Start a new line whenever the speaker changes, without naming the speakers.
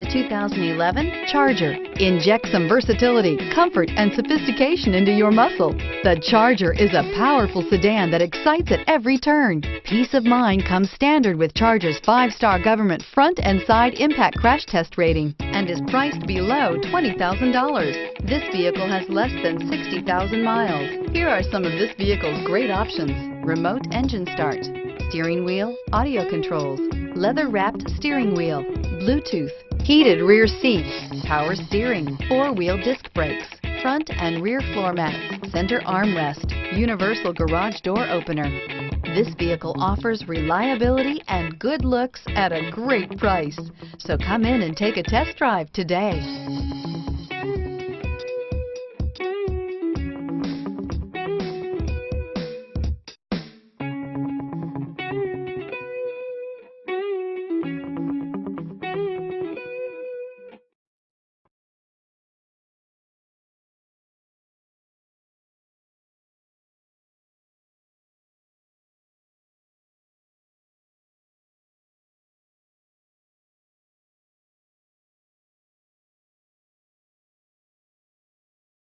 The 2011 Charger. Inject some versatility, comfort, and sophistication into your muscle. The Charger is a powerful sedan that excites at every turn. Peace of mind comes standard with Charger's 5-star government front and side impact crash test rating and is priced below $20,000. This vehicle has less than 60,000 miles. Here are some of this vehicle's great options: remote engine start, steering wheel audio controls, leather-wrapped steering wheel, Bluetooth, heated rear seats, power steering, 4-wheel disc brakes, front and rear floor mats, center armrest, universal garage door opener. This vehicle offers reliability and good looks at a great price. So come in and take a test drive today.